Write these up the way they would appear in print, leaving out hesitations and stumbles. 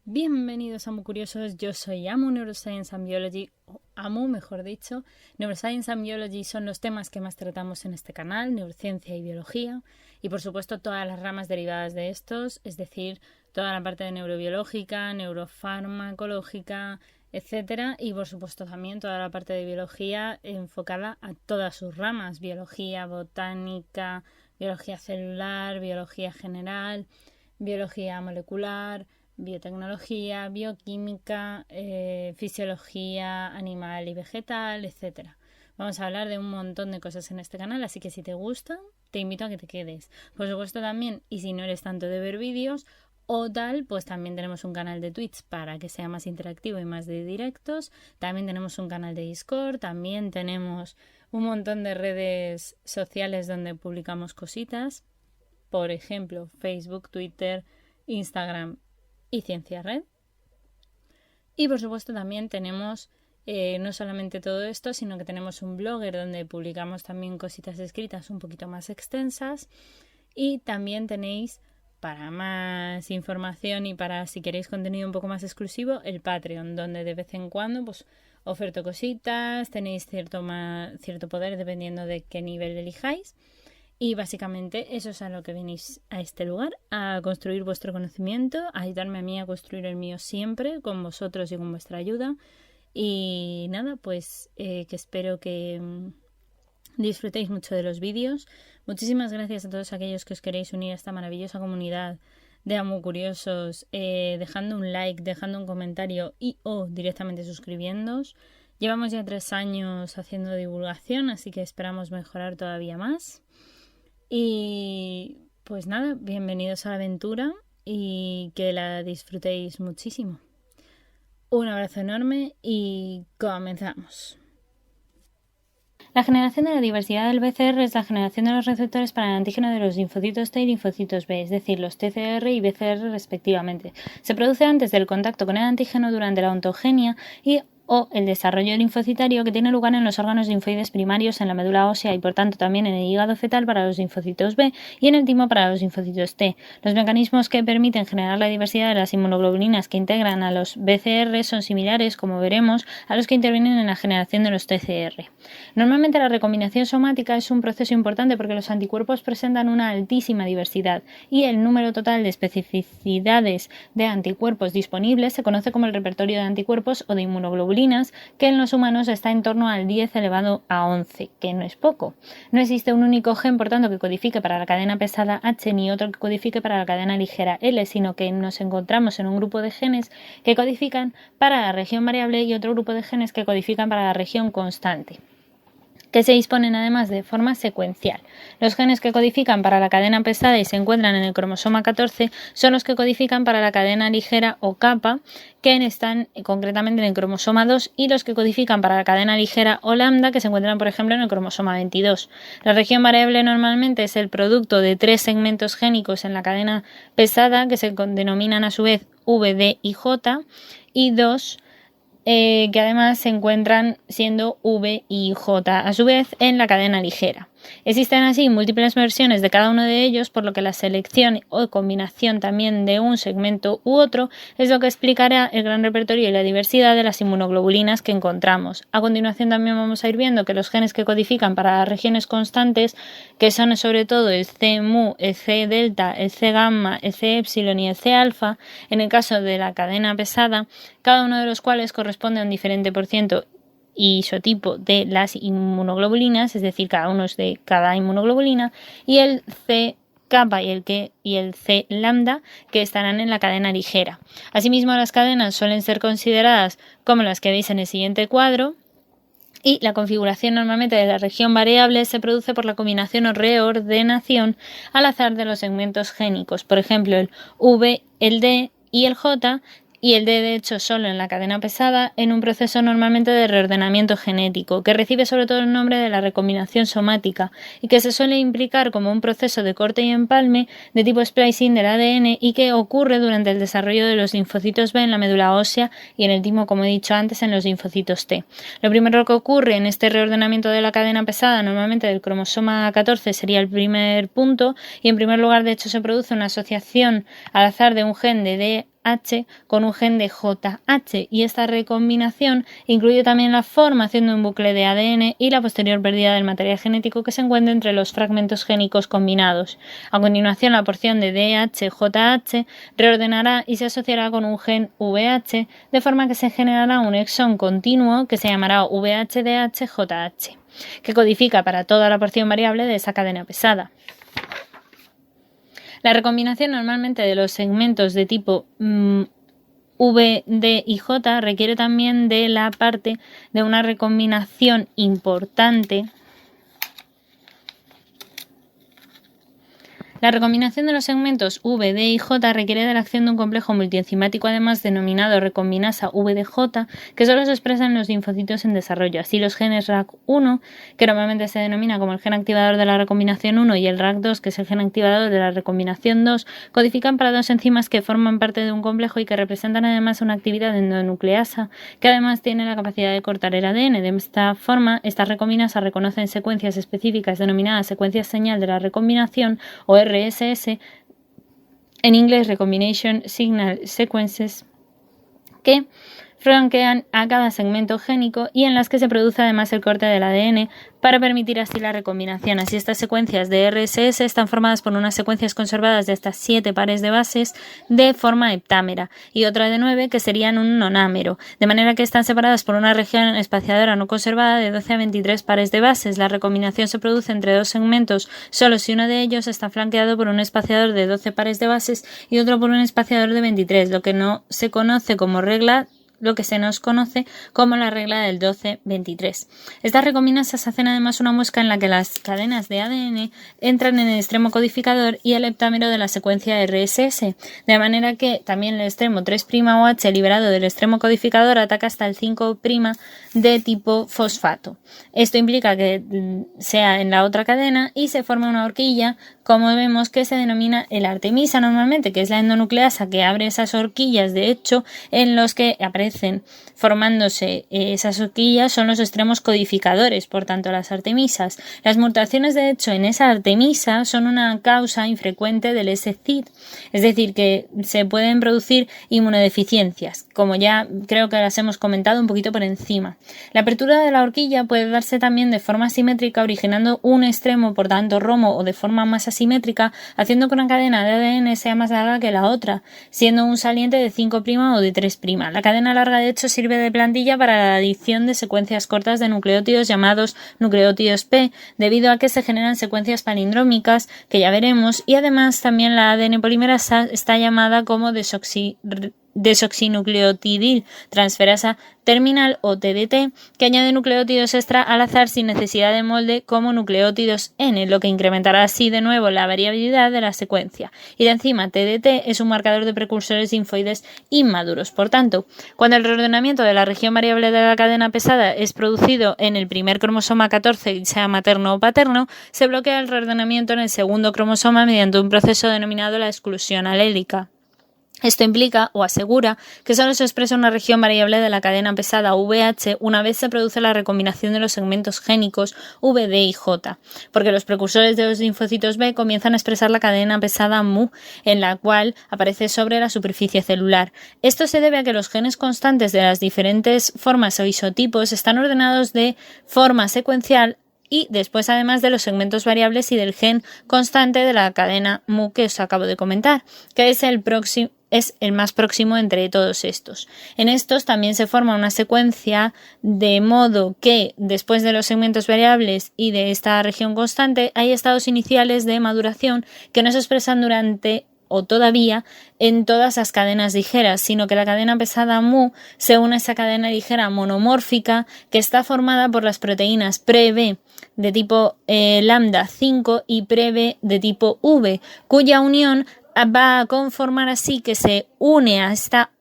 Bienvenidos a Amu Curiosos, yo soy Amu Neuroscience and Biology, o Amu mejor dicho. Neuroscience and Biology son los temas que más tratamos en este canal, neurociencia y biología, y por supuesto todas las ramas derivadas de estos, es decir, toda la parte de neurobiológica, neurofarmacológica, etcétera, y por supuesto también toda la parte de biología enfocada a todas sus ramas, biología botánica, biología celular, biología general, biología molecular, biotecnología, bioquímica, fisiología animal y vegetal, etcétera. Vamos a hablar de un montón de cosas en este canal, así que si te gusta, te invito a que te quedes. Por supuesto también, y si no eres tanto de ver vídeos o tal, pues también tenemos un canal de Twitch para que sea más interactivo y más de directos. También tenemos un canal de Discord, también tenemos un montón de redes sociales donde publicamos cositas. Por ejemplo, Facebook, Twitter, Instagram y Ciencia Red. Y por supuesto también tenemos no solamente todo esto, sino que tenemos un blogger donde publicamos también cositas escritas un poquito más extensas, y también tenéis, para más información y para si queréis contenido un poco más exclusivo, el Patreon, donde de vez en cuando pues oferto cositas, tenéis cierto poder dependiendo de qué nivel elijáis. Y básicamente eso es a lo que venís a este lugar, a construir vuestro conocimiento, a ayudarme a mí a construir el mío siempre, con vosotros y con vuestra ayuda. Y nada, pues que espero que disfrutéis mucho de los vídeos. Muchísimas gracias a todos aquellos que os queréis unir a esta maravillosa comunidad de Amu Curiosos, dejando un like, dejando un comentario y o directamente suscribiéndoos. Llevamos ya 3 años haciendo divulgación, así que esperamos mejorar todavía más. Y pues nada, bienvenidos a la aventura y que la disfrutéis muchísimo. Un abrazo enorme y comenzamos. La generación de la diversidad del BCR es la generación de los receptores para el antígeno de los linfocitos T y linfocitos B, es decir, los TCR y BCR respectivamente. Se produce antes del contacto con el antígeno durante la ontogenia o el desarrollo linfocitario, que tiene lugar en los órganos linfoides primarios, en la médula ósea y por tanto también en el hígado fetal para los linfocitos B y en el timo para los linfocitos T. Los mecanismos que permiten generar la diversidad de las inmunoglobulinas que integran a los BCR son similares, como veremos, a los que intervienen en la generación de los TCR. Normalmente la recombinación somática es un proceso importante porque los anticuerpos presentan una altísima diversidad y el número total de especificidades de anticuerpos disponibles se conoce como el repertorio de anticuerpos o de inmunoglobulinas, que en los humanos está en torno al 10 elevado a 11, que no es poco. No existe un único gen, por tanto, que codifique para la cadena pesada H ni otro que codifique para la cadena ligera L, sino que nos encontramos en un grupo de genes que codifican para la región variable y otro grupo de genes que codifican para la región constante, que se disponen además de forma secuencial. Los genes que codifican para la cadena pesada y se encuentran en el cromosoma 14 son los que codifican para la cadena ligera o kappa, que están concretamente en el cromosoma 2, y los que codifican para la cadena ligera o lambda, que se encuentran por ejemplo en el cromosoma 22. La región variable normalmente es el producto de 3 segmentos génicos en la cadena pesada, que se denominan a su vez V, D y J, y 2 que además se encuentran siendo V y J a su vez en la cadena ligera. Existen así múltiples versiones de cada uno de ellos, por lo que la selección o combinación también de un segmento u otro es lo que explicará el gran repertorio y la diversidad de las inmunoglobulinas que encontramos. A continuación también vamos a ir viendo que los genes que codifican para las regiones constantes, que son sobre todo el C-mu, el C-delta, el C-gamma, el C-epsilon y el C-alfa, en el caso de la cadena pesada, cada uno de los cuales corresponde a un diferente porciento isotipo de las inmunoglobulinas, es decir, cada uno es de cada inmunoglobulina, y el C kappa y el C lambda, que estarán en la cadena ligera. Asimismo, las cadenas suelen ser consideradas como las que veis en el siguiente cuadro, y la configuración normalmente de la región variable se produce por la combinación o reordenación al azar de los segmentos génicos. Por ejemplo, el V, el D y el J y el D de hecho solo en la cadena pesada, en un proceso normalmente de reordenamiento genético, que recibe sobre todo el nombre de la recombinación somática y que se suele implicar como un proceso de corte y empalme de tipo splicing del ADN y que ocurre durante el desarrollo de los linfocitos B en la médula ósea y en el timo, como he dicho antes, en los linfocitos T. Lo primero que ocurre en este reordenamiento de la cadena pesada, normalmente del cromosoma 14, sería el primer punto, y en primer lugar de hecho se produce una asociación al azar de un gen de DH con un gen de JH, y esta recombinación incluye también la formación de un bucle de ADN y la posterior pérdida del material genético que se encuentra entre los fragmentos génicos combinados. A continuación, la porción de DH-JH reordenará y se asociará con un gen VH, de forma que se generará un exón continuo que se llamará VHDH-JH, que codifica para toda la porción variable de esa cadena pesada. La recombinación normalmente de los segmentos de tipo V, D y J requiere también de la parte de una recombinación importante. La recombinación de los segmentos V, D y J requiere de la acción de un complejo multienzimático además denominado recombinasa VDJ, que solo se expresa en los linfocitos en desarrollo. Así los genes RAC1, que normalmente se denomina como el gen activador de la recombinación 1, y el RAC2, que es el gen activador de la recombinación 2, codifican para dos enzimas que forman parte de un complejo y que representan además una actividad endonucleasa, que además tiene la capacidad de cortar el ADN. De esta forma, estas recombinasas reconocen secuencias específicas denominadas secuencias señal de la recombinación o RSS, en inglés Recombination Signal Sequences, que franquean a cada segmento génico y en las que se produce además el corte del ADN para permitir así la recombinación. Así, estas secuencias de RSS están formadas por unas secuencias conservadas de estas 7 pares de bases de forma heptámera y otra de 9 que serían un nonámero, de manera que están separadas por una región espaciadora no conservada de 12 a 23 pares de bases. La recombinación se produce entre dos segmentos solo si uno de ellos está flanqueado por un espaciador de 12 pares de bases y otro por un espaciador de 23, lo que se nos conoce como la regla del 12-23. Estas recombinasas hacen además una muesca en la que las cadenas de ADN entran en el extremo codificador y el heptámero de la secuencia RSS, de manera que también el extremo 3'OH liberado del extremo codificador ataca hasta el 5' de tipo fosfato. Esto implica que sea en la otra cadena y se forma una horquilla, como vemos, que se denomina el artemisa normalmente, que es la endonucleasa que abre esas horquillas. De hecho, en los que aparecen formándose esas horquillas son los extremos codificadores, por tanto las artemisas. Las mutaciones, de hecho, en esa artemisa son una causa infrecuente del SCID, es decir, que se pueden producir inmunodeficiencias, como ya creo que las hemos comentado un poquito por encima. La apertura de la horquilla puede darse también de forma simétrica, originando un extremo, por tanto romo, o de forma más asimétrica, haciendo que una cadena de ADN sea más larga que la otra, siendo un saliente de 5' o de 3'. La cadena larga, de hecho, sirve de plantilla para la adición de secuencias cortas de nucleótidos llamados nucleótidos P, debido a que se generan secuencias palindrómicas, que ya veremos, y además también la ADN polimerasa está llamada como desoxinucleotidil transferasa terminal o TDT, que añade nucleótidos extra al azar sin necesidad de molde como nucleótidos N, lo que incrementará así de nuevo la variabilidad de la secuencia. Y la enzima TDT es un marcador de precursores linfoides inmaduros. Por tanto, cuando el reordenamiento de la región variable de la cadena pesada es producido en el primer cromosoma 14, sea materno o paterno, se bloquea el reordenamiento en el segundo cromosoma mediante un proceso denominado la exclusión alélica. Esto implica o asegura que solo se expresa una región variable de la cadena pesada VH una vez se produce la recombinación de los segmentos génicos V, D y J, porque los precursores de los linfocitos B comienzan a expresar la cadena pesada MU, en la cual aparece sobre la superficie celular. Esto se debe a que los genes constantes de las diferentes formas o isotipos están ordenados de forma secuencial y después además de los segmentos variables y del gen constante de la cadena MU que os acabo de comentar, que es el más próximo entre todos estos. En estos también se forma una secuencia de modo que después de los segmentos variables y de esta región constante hay estados iniciales de maduración que no se expresan durante o todavía en todas las cadenas ligeras, sino que la cadena pesada MU se une a esa cadena ligera monomórfica que está formada por las proteínas pre-B de tipo lambda 5 y pre-B de tipo V, cuya unión va a conformar así que se une a esta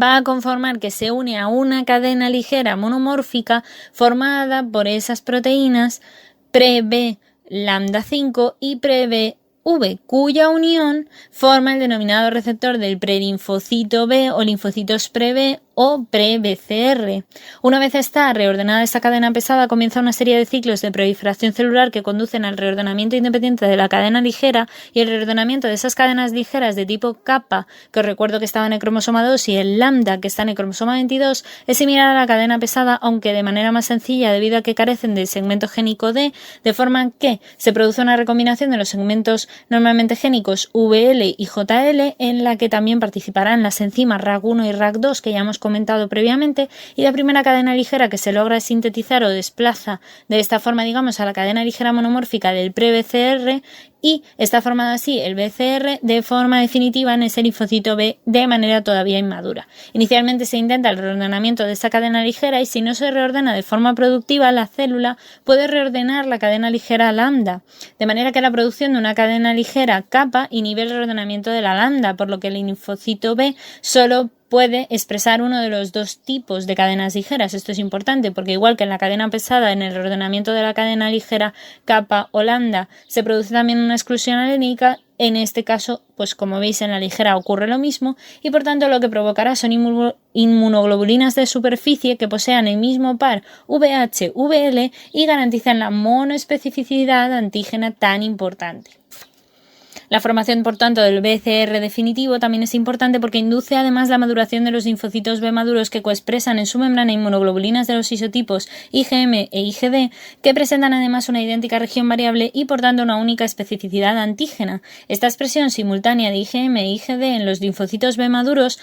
va a conformar que se une a una cadena ligera monomórfica formada por esas proteínas pre-B lambda 5 y pre-B V, cuya unión forma el denominado receptor del prelinfocito B o linfocitos pre-B o pre-BCR. Una vez está reordenada esta cadena pesada, comienza una serie de ciclos de proliferación celular que conducen al reordenamiento independiente de la cadena ligera, y el reordenamiento de esas cadenas ligeras de tipo kappa, que os recuerdo que estaba en el cromosoma 2, y el lambda, que está en el cromosoma 22, es similar a la cadena pesada, aunque de manera más sencilla debido a que carecen del segmento génico D, de forma que se produce una recombinación de los segmentos normalmente génicos VL y JL, en la que también participarán las enzimas RAC1 y RAC2 que ya hemos comentado previamente, y la primera cadena ligera que se logra sintetizar o desplaza de esta forma, digamos, a la cadena ligera monomórfica del pre-BCR, y está formado así el BCR de forma definitiva en ese linfocito B de manera todavía inmadura. Inicialmente se intenta el reordenamiento de esta cadena ligera, y si no se reordena de forma productiva, la célula puede reordenar la cadena ligera lambda, de manera que la producción de una cadena ligera kappa inhibe el reordenamiento de la lambda, por lo que el linfocito B solo puede expresar uno de los dos tipos de cadenas ligeras. Esto es importante porque, igual que en la cadena pesada, en el reordenamiento de la cadena ligera kappa o lambda se produce también una exclusión alénica, en este caso, pues como veis en la ligera ocurre lo mismo, y por tanto lo que provocará son inmunoglobulinas de superficie que posean el mismo par VH-VL y garantizan la monoespecificidad antígena tan importante. La formación, por tanto, del BCR definitivo también es importante porque induce además la maduración de los linfocitos B maduros que coexpresan en su membrana inmunoglobulinas de los isotipos IgM e IgD, que presentan además una idéntica región variable y por tanto una única especificidad antígena. Esta expresión simultánea de IgM e IgD en los linfocitos B maduros,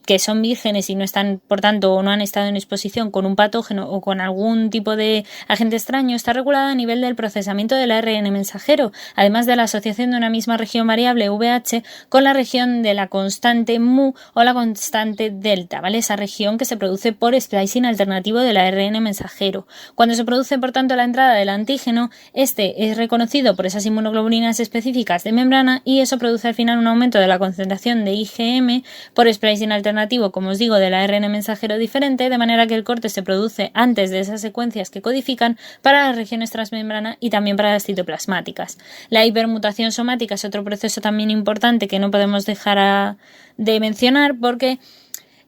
que son vírgenes y no están, por tanto, o no han estado en exposición con un patógeno o con algún tipo de agente extraño, está regulada a nivel del procesamiento del ARN mensajero, además de la asociación de una misma región variable VH con la región de la constante mu o la constante delta, ¿vale? Esa región que se produce por splicing alternativo del ARN mensajero. Cuando se produce, por tanto, la entrada del antígeno, este es reconocido por esas inmunoglobulinas específicas de membrana, y eso produce al final un aumento de la concentración de IgM por splicing alternativo, como os digo, del ARN mensajero diferente, de manera que el corte se produce antes de esas secuencias que codifican para las regiones transmembrana y también para las citoplasmáticas. La hipermutación somática es otro proceso también importante que no podemos dejar de mencionar, porque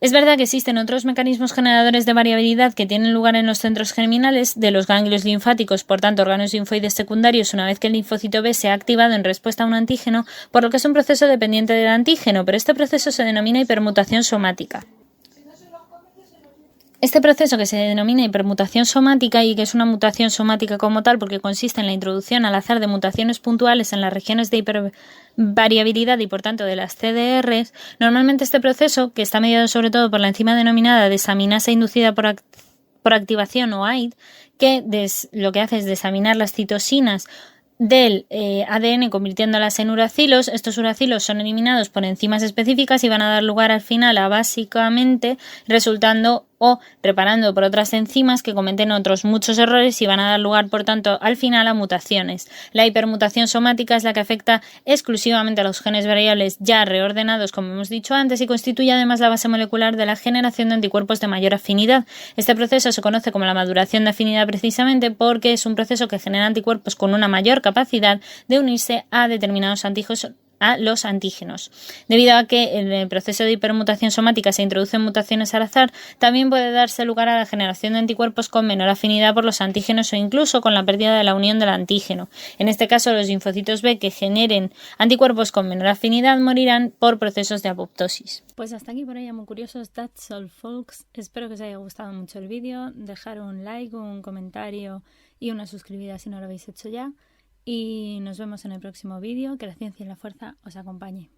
es verdad que existen otros mecanismos generadores de variabilidad que tienen lugar en los centros germinales de los ganglios linfáticos, por tanto órganos linfoides secundarios, una vez que el linfocito B se ha activado en respuesta a un antígeno, por lo que es un proceso dependiente del antígeno, pero este proceso se denomina hipermutación somática. Este proceso, que se denomina hipermutación somática y que es una mutación somática como tal porque consiste en la introducción al azar de mutaciones puntuales en las regiones de hipervariabilidad y por tanto de las CDRs, normalmente este proceso, que está mediado sobre todo por la enzima denominada desaminasa inducida por activación o AID, que lo que hace es desaminar las citosinas del ADN convirtiéndolas en uracilos. Estos uracilos son eliminados por enzimas específicas y van a dar lugar al final a básicamente resultando o reparando por otras enzimas que cometen otros muchos errores y van a dar lugar, por tanto, al final a mutaciones. La hipermutación somática es la que afecta exclusivamente a los genes variables ya reordenados, como hemos dicho antes, y constituye además la base molecular de la generación de anticuerpos de mayor afinidad. Este proceso se conoce como la maduración de afinidad precisamente porque es un proceso que genera anticuerpos con una mayor capacidad de unirse a determinados los antígenos. Debido a que en el proceso de hipermutación somática se introducen mutaciones al azar, también puede darse lugar a la generación de anticuerpos con menor afinidad por los antígenos o incluso con la pérdida de la unión del antígeno. En este caso, los linfocitos B que generen anticuerpos con menor afinidad morirán por procesos de apoptosis. Pues hasta aquí por hoy, muy curiosos. That's all, folks. Espero que os haya gustado mucho el vídeo. Dejar un like, un comentario y una suscribida si no lo habéis hecho ya. Y nos vemos en el próximo vídeo. Que la ciencia y la fuerza os acompañe.